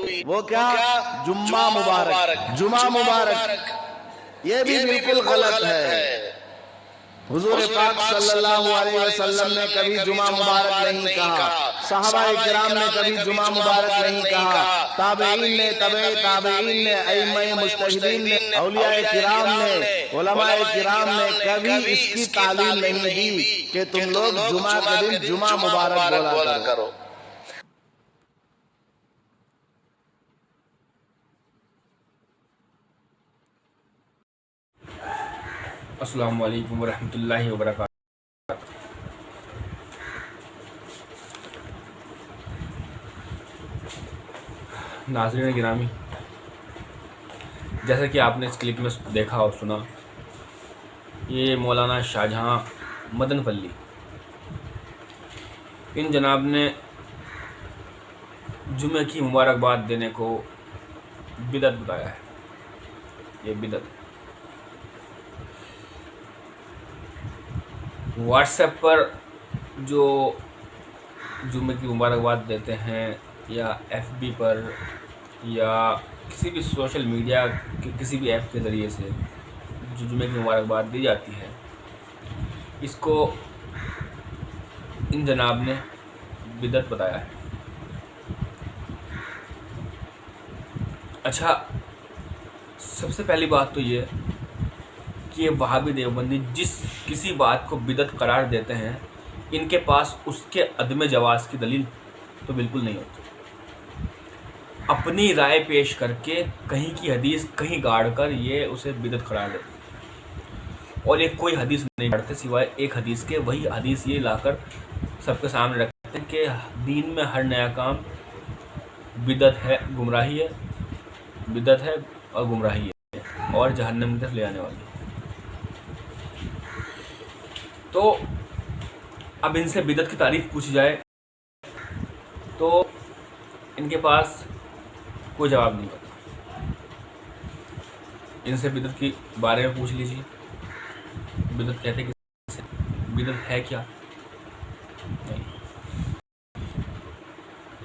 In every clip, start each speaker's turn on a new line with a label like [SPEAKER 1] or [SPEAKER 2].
[SPEAKER 1] وہ کیا؟ جمعہ مبارک، جمعہ مبارک، یہ بھی بالکل غلط ہے۔ حضور پاک صلی اللہ علیہ وسلم نے کبھی جمعہ مبارک نہیں کہا، صحابہ کرام نے کبھی جمعہ مبارک نہیں کہا، تابعین نے، تبع تابعین نے، ائمہ مجتہدین نے، اولیاء کرام نے، علماء کرام نے کبھی اس کی تعلیم نہیں دی کہ تم لوگ جمعہ کے دن جمعہ مبارک بولا کرو۔
[SPEAKER 2] السلام علیکم ورحمۃ اللہ وبرکاتہ۔ ناظرین گرامی، جیسا کہ آپ نے اس کلپ میں دیکھا اور سنا، یہ مولانا شاہجہاں مدن پلی ان جناب نے جمعہ کی مبارکباد دینے کو بدعت بتایا ہے۔ یہ بدعت ہے۔ واٹس ایپ پر جو جمعے کی مبارکباد دیتے ہیں، یا ایف بی پر، یا کسی بھی سوشل میڈیا کے کسی بھی ایپ کے ذریعے سے جو جمعے کی مبارکباد دی جاتی ہے، اس کو ان جناب نے بدعت بتایا ہے۔ اچھا، سب سے پہلی بات تو یہ کہ یہ وہابی دیوبندی جس کسی بات کو بدعت قرار دیتے ہیں، ان کے پاس اس کے عدم جواز کی دلیل تو بالکل نہیں ہوتی۔ اپنی رائے پیش کر کے کہیں کی حدیث کہیں گاڑ کر یہ اسے بدعت قرار دیتے ہیں، اور یہ کوئی حدیث نہیں پڑھتے سوائے ایک حدیث کے۔ وہی حدیث یہ لا کر سب کے سامنے رکھتے ہیں کہ دین میں ہر نیا کام بدعت ہے، گمراہی ہے، بدعت ہے اور گمراہی ہے، اور جہنم کی طرف لے آنے والی ہے۔ تو اب ان سے بدعت کی تعریف پوچھی جائے تو ان کے پاس کوئی جواب نہیں ہوتا۔ ان سے بدعت کے بارے میں پوچھ لیجیے، بدعت کہتے کسے؟ بدعت ہے کیا؟ نہیں۔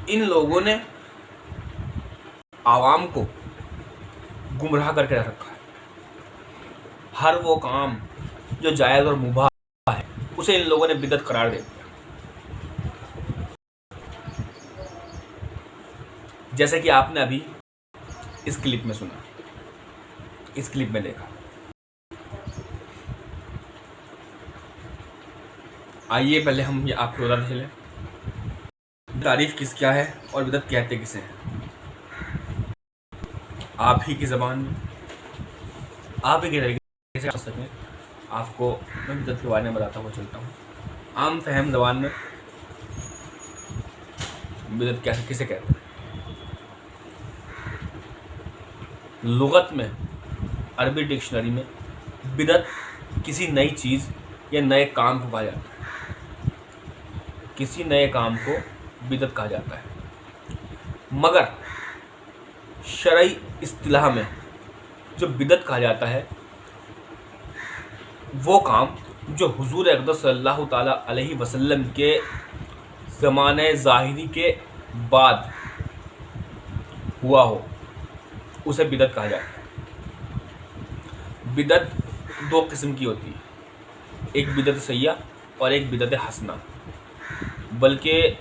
[SPEAKER 2] ان لوگوں نے عوام کو گمراہ کر کے رکھ رکھا ہے۔ ہر وہ کام جو جائز اور مباح ہے اسے ان لوگوں نے بدعت قرار دے دیا۔ جیسے کہ آپ نے ابھی اس کلپ میں سنا، اس کلپ میں دیکھا۔ آئیے پہلے ہم یہ آپ کو بتاتے چلیں تعریف کیا ہے اور بدعت کہتے کسے ہیں، آپ ہی کی زبان میں، آپ ہی کے طریقے سے سمجھ سکیں۔ آپ کو میں بدعت کے بارے میں بتاتا ہوا چلتا ہوں۔ عام فہم زبان میں بدعت کسے کہتے ہیں؟ لغت میں، عربی ڈکشنری میں بدعت کسی نئی چیز یا نئے کام کو کہا جاتا ہے۔ کسی نئے کام کو بدعت کہا جاتا ہے، مگر شرعی اصطلاح میں جو بدعت کہا جاتا ہے وہ کام جو حضور اقدس صلی اللہ تعالیٰ علیہ وسلم کے زمانہ ظاہری کے بعد ہوا ہو، اسے بدعت کہا جاتا ہے۔ بدعت دو قسم کی ہوتی ہے، ایک بدعت سیئہ اور ایک بدعت حسنہ۔ بلکہ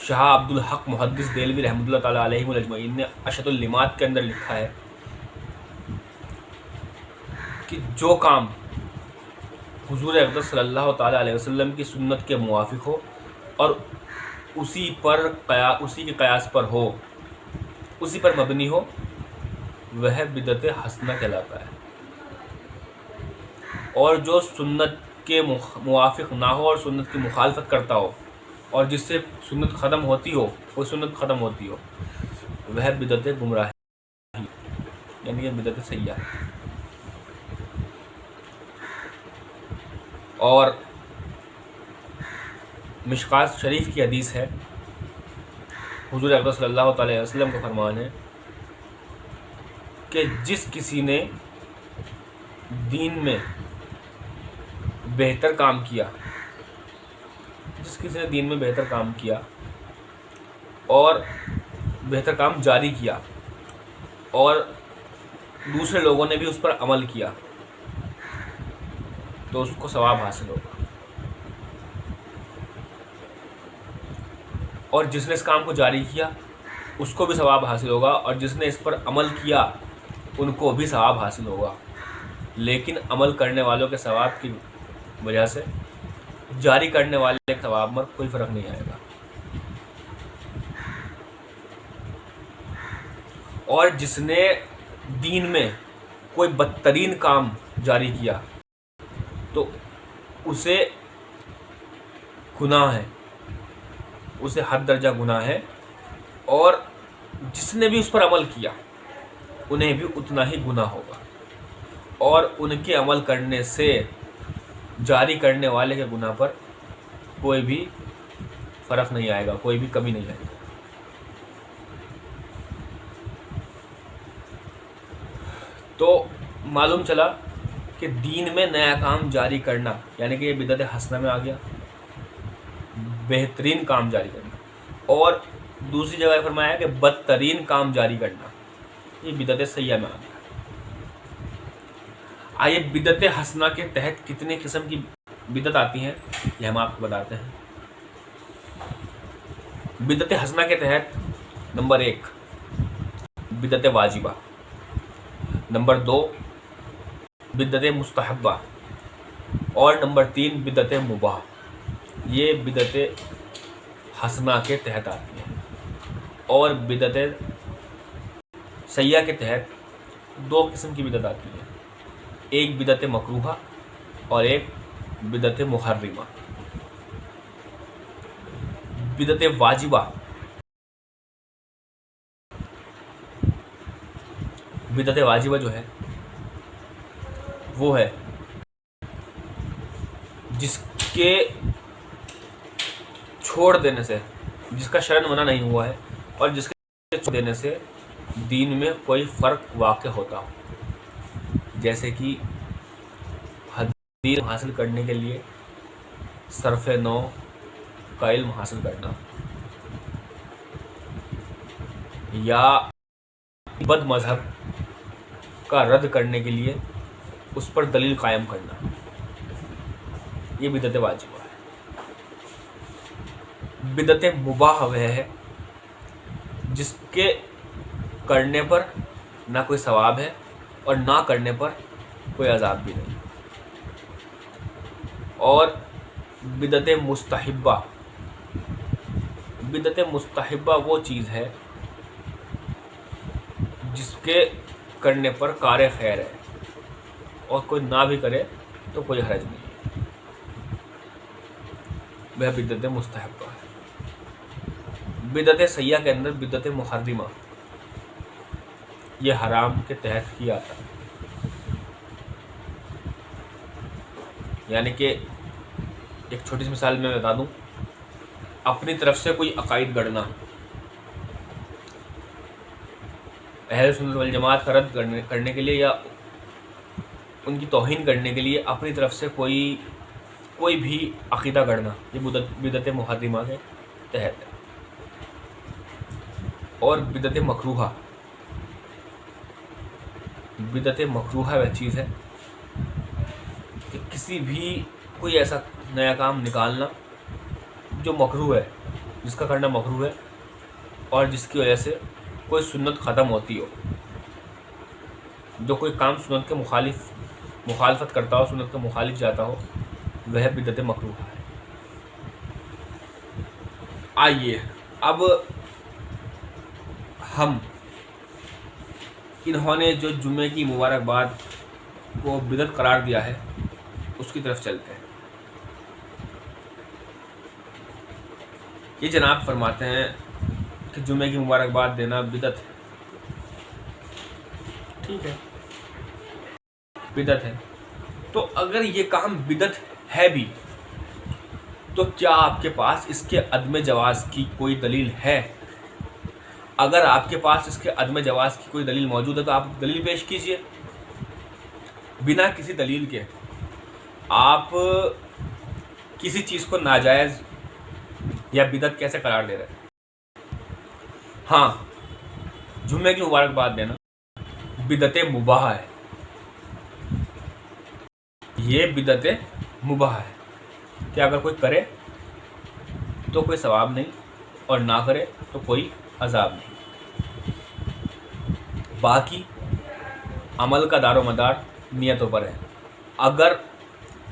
[SPEAKER 2] شاہ عبد الحق محدث دہلوی رحمۃ اللہ تعالیٰ علیہ اجمعین نے ارشد اللمات کے اندر لکھا ہے کہ جو کام حضور اقدس صلی اللہ تعالیٰ علیہ وسلم کی سنت کے موافق ہو اور اسی کے قیاس پر ہو، اسی پر مبنی ہو، وہ بدعت حسنہ کہلاتا ہے۔ اور جو سنت کے موافق نہ ہو اور سنت کی مخالفت کرتا ہو، اور جس سے سنت ختم ہوتی ہو، وہ سنت ختم ہوتی ہو، وہ بدعت گمراہ ہے، یعنی یہ بدعت سیئہ ہے۔ اور مشکات شریف کی حدیث ہے، حضور اقدس صلی اللہ تعالیٰ علیہ وسلم کا فرمان ہے کہ جس کسی نے دین میں بہتر کام کیا اور بہتر کام جاری کیا اور دوسرے لوگوں نے بھی اس پر عمل کیا تو اس کو ثواب حاصل ہوگا، اور جس نے اس کام کو جاری کیا اس کو بھی ثواب حاصل ہوگا، اور جس نے اس پر عمل کیا ان کو بھی ثواب حاصل ہوگا، لیکن عمل کرنے والوں کے ثواب کی وجہ سے جاری کرنے والے کے ثواب میں کوئی فرق نہیں آئے گا۔ اور جس نے دین میں کوئی بدترین کام جاری کیا تو اسے گناہ ہے، اسے حد درجہ گناہ ہے، اور جس نے بھی اس پر عمل کیا انہیں بھی اتنا ہی گناہ ہوگا، اور ان کے عمل کرنے سے جاری کرنے والے کے گناہ پر کوئی بھی فرق نہیں آئے گا، کوئی بھی کمی نہیں آئے گی۔ تو معلوم چلا کہ دین میں نیا کام جاری کرنا یعنی کہ یہ بدعت حسنہ میں آ گیا، بہترین کام جاری کرنا، اور دوسری جگہ فرمایا کہ بدترین کام جاری کرنا، یہ بدعت سیئہ میں آ گیا۔ آئیے بدعت حسنہ کے تحت کتنے قسم کی بدعت آتی ہیں یہ ہم آپ کو بتاتے ہیں۔ بدعت حسنہ کے تحت نمبر 1 بدعت واجبہ، نمبر 2 بدعت مستحبہ، اور نمبر 3 بدعت مباح۔ یہ بدعت حسنہ کے تحت آتی ہیں، اور بدعت سیئہ کے تحت 2 قسم کی بدعت آتی ہیں، ایک بدعت مکروہہ اور ایک بدعت محرمہ۔ بدعت واجبہ، بدعت واجبہ جو ہے وہ ہے جس کے چھوڑ دینے سے، جس کا شرعاً منع نہیں ہوا ہے، اور جس کے چھوڑ دینے سے دین میں کوئی فرق واقع ہوتا ہو، جیسے کہ حدیث حاصل کرنے کے لیے صرف نو کا علم حاصل کرنا، یا بد مذہب کا رد کرنے کے لیے اس پر دلیل قائم کرنا، یہ بدعت واجبہ ہے۔ بدعت مباح وہ ہے جس کے کرنے پر نہ کوئی ثواب ہے اور نہ کرنے پر کوئی عذاب بھی نہیں۔ اور بدعت مستحبہ، بدعت مستحبہ وہ چیز ہے جس کے کرنے پر کار خیر ہے، اور کوئی نہ بھی کرے تو کوئی حرج نہیں ہے، وہ بدعت مستحبہ ہے۔ بدعت سیئہ کے اندر بدعت محرمہ، یہ حرام کے تحت ہی آتا ہے، یعنی کہ ایک چھوٹی سی مثال میں بتا دوں، اپنی طرف سے کوئی عقائد گڑھنا، اہل سنت والجماعت کا رد کرنے کے لیے یا ان کی توہین کرنے کے لیے اپنی طرف سے کوئی بھی عقیدہ گڑھنا، یہ بدعت محرمہ کے تحت ہے۔ اور بدعت مکروہہ، بدعت مکروہہ وہ چیز ہے کہ کسی بھی کوئی ایسا نیا کام نکالنا جو مکروہ ہے، جس کا کرنا مکروہ ہے، اور جس کی وجہ سے کوئی سنت ختم ہوتی ہو، جو کوئی کام سنت کے مخالفت کرتا ہو، سنت کے مخالف جاتا ہو، وہ بدعت مکروہ ہے۔ آئیے اب ہم انہوں نے جو جمعے کی مبارکباد کو بدعت قرار دیا ہے اس کی طرف چلتے ہیں۔ یہ جناب فرماتے ہیں کہ جمعے کی مبارکباد دینا بدعت ہے، ٹھیک ہے، بدعت ہے۔ تو اگر یہ کام بدعت ہے بھی تو کیا آپ کے پاس اس کے عدم جواز کی کوئی دلیل ہے؟ اگر آپ کے پاس اس کے عدم جواز کی کوئی دلیل موجود ہے تو آپ دلیل پیش کیجئے۔ بنا کسی دلیل کے آپ کسی چیز کو ناجائز یا بدعت کیسے قرار دے رہے ہیں؟ ہاں، جمعے کی مبارکباد دینا بدعت مباح ہے، یہ بدعت مباح ہے کہ اگر کوئی کرے تو کوئی ثواب نہیں اور نہ کرے تو کوئی عذاب نہیں۔ باقی عمل کا دار و مدار نیتوں پر ہے۔ اگر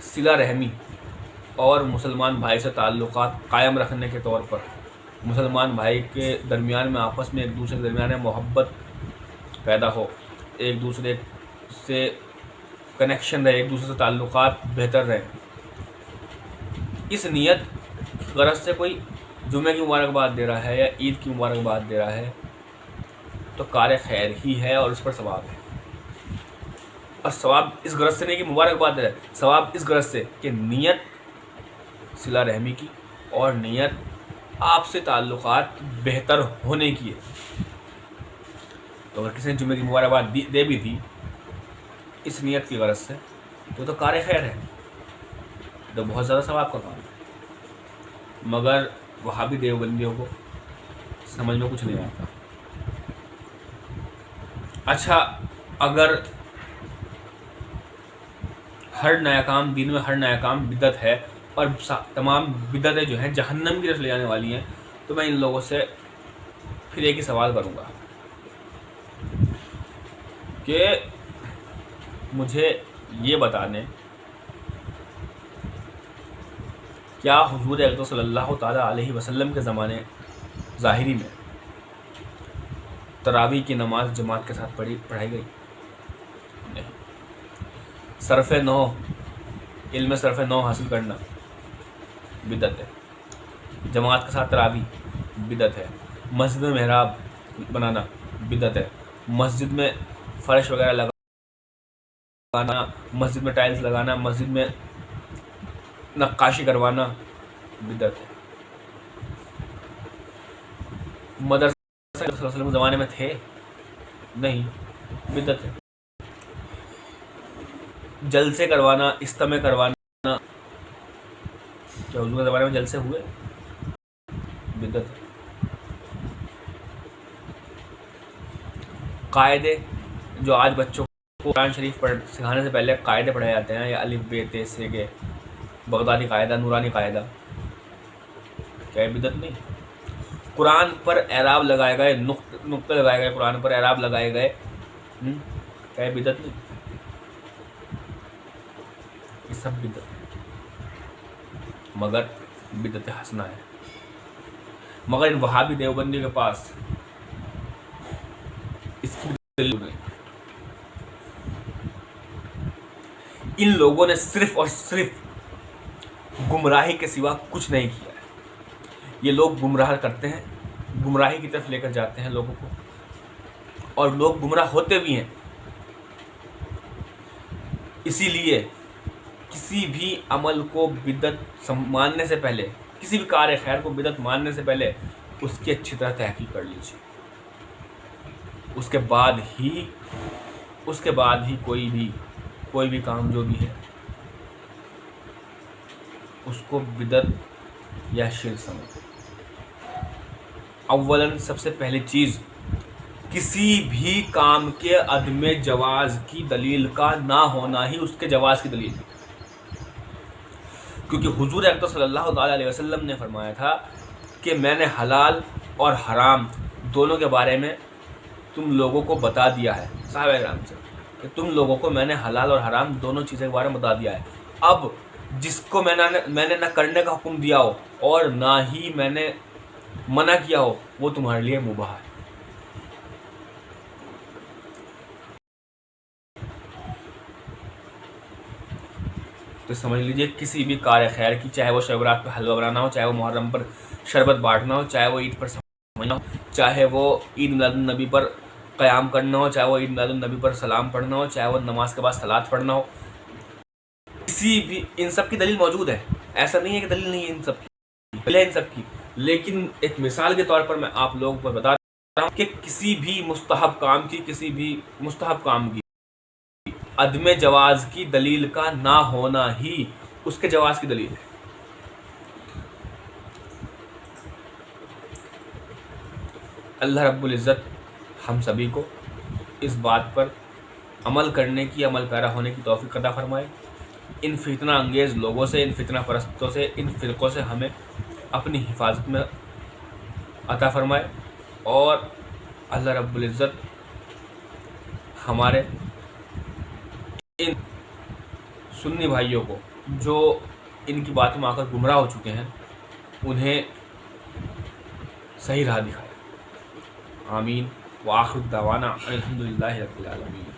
[SPEAKER 2] صلہ رحمی اور مسلمان بھائی سے تعلقات قائم رکھنے کے طور پر مسلمان بھائی کے درمیان میں آپس میں ایک دوسرے کے درمیان میں محبت پیدا ہو، ایک دوسرے سے کنیکشن رہے، ایک دوسرے سے تعلقات بہتر رہے، اس نیت غرض سے کوئی جمعے کی مبارکباد دے رہا ہے یا عید کی مبارکباد دے رہا ہے تو کار خیر ہی ہے اور اس پر ثواب ہے۔ اور ثواب اس غرض سے نہیں کہ مبارکباد دے رہا ہے، ثواب اس غرض سے کہ نیت صلہ رحمی کی اور نیت آپ سے تعلقات بہتر ہونے کی ہے۔ تو اگر کسی نے جمعے کی مبارکباد دے بھی دی اس نیت کی غرض سے تو کار خیر ہے، تو بہت زیادہ ثواب کا کام ہے۔ مگر وہابی دیوبندیوں کو سمجھ میں کچھ نہیں آتا۔ اچھا، اگر ہر نیا کام دین میں ہر نیا کام بدعت ہے اور تمام بدعتیں جو ہیں جہنم کی طرف لے جانے والی ہیں، تو میں ان لوگوں سے پھر ایک ہی سوال کروں گا کہ مجھے یہ بتا دیں کیا حضور اقدس صلی اللہ تعالیٰ علیہ وسلم کے زمانے ظاہری میں تراویح کی نماز جماعت کے ساتھ پڑھائی گئی؟ نہیں۔ صرف نو، علم صرف نو حاصل کرنا بدعت ہے، جماعت کے ساتھ تراویح بدعت ہے، مسجد میں محراب بنانا بدعت ہے، مسجد میں فرش وغیرہ لگانا، مسجد میں ٹائلز لگانا، مسجد میں نقاشی کروانا بدعت ہے۔ مدرسے صلی اللہ علیہ وسلم کے زمانے میں تھے؟ نہیں، بدعت ہے۔ جلسے کروانا، اجتماع کروانا، کیا حضور کے زمانے میں جلسے ہوئے؟ بدعت ہے۔ قاعدے جو آج بچوں کو قرآن شریف سکھانے سے پہلے قاعدے پڑھائے جاتے ہیں، یا الف ب ت س کے بغدادی قاعدہ، نورانی قاعدہ، کیا بدعت نہیں؟ قرآن پر اعراب لگائے گئے، نقطے لگائے گئے، قرآن پر اعراب لگائے گئے، کیا بدعت نہیں؟ یہ سب بدعت ہے، مگر بدعت حسنہ ہے۔ مگر ان وہابی دیوبندی کے پاس اس کی دلیل نہیں۔ ان لوگوں نے صرف اور صرف گمراہی کے سوا کچھ نہیں کیا ہے۔ یہ لوگ گمراہ کرتے ہیں، گمراہی کی طرف لے کر جاتے ہیں لوگوں کو، اور لوگ گمراہ ہوتے بھی ہیں۔ اسی لیے کسی بھی عمل کو بدعت ماننے سے پہلے، کسی بھی کار خیر کو بدعت ماننے سے پہلے اس کی اچھی طرح تحقیق کر لیجیے، اس کے بعد ہی کوئی بھی کام جو بھی ہے اس کو بدعت یا شرک سمجھیں۔ اولاً سب سے پہلی چیز، کسی بھی کام کے عدم جواز کی دلیل کا نہ ہونا ہی اس کے جواز کی دلیل ہے، کیونکہ حضور اقدس صلی اللہ تعالیٰ علیہ وسلم نے فرمایا تھا کہ میں نے حلال اور حرام دونوں کے بارے میں تم لوگوں کو بتا دیا ہے، صحابہ کرام سے، کہ تم لوگوں کو میں نے حلال اور حرام دونوں چیزیں کے بارے میں بتا دیا ہے۔ اب جس کو میں نے نہ کرنے کا حکم دیا ہو اور نہ ہی میں نے منع کیا ہو، وہ تمہارے لیے مباح ہے۔ تو سمجھ لیجئے کسی بھی کار خیر کی، چاہے وہ شب پہ حلوہ بنانا ہو، چاہے وہ محرم پر شربت بانٹنا ہو، چاہے وہ عید پر سمجھنا ہو، چاہے وہ عید میلاد النبی پر قیام کرنا ہو، چاہے وہ عید میلاد النبی پر سلام پڑھنا ہو، چاہے وہ نماز کے بعد صلاۃ پڑھنا ہو، کسی بھی ان سب کی دلیل موجود ہے۔ ایسا نہیں ہے کہ دلیل نہیں ہے، ان سب کی دلیل ہے، ان سب کی۔ لیکن ایک مثال کے طور پر میں آپ لوگوں کو بتا رہا ہوں کہ کسی بھی مستحب کام کی عدم جواز کی دلیل کا نہ ہونا ہی اس کے جواز کی دلیل ہے۔ اللہ رب العزت ہم سبھی کو اس بات پر عمل کرنے کی، عمل پیرا ہونے کی توفیق عطا فرمائے۔ ان فتنہ انگیز لوگوں سے، ان فتنہ پرستوں سے، ان فرقوں سے ہمیں اپنی حفاظت میں عطا فرمائے، اور اللہ رب العزت ہمارے ان سنی بھائیوں کو جو ان کی باتوں میں آ کر گمراہ ہو چکے ہیں انہیں صحیح راہ دکھائے۔ آمین۔ وآخر دعوانا الحمدللہ رب العالمین۔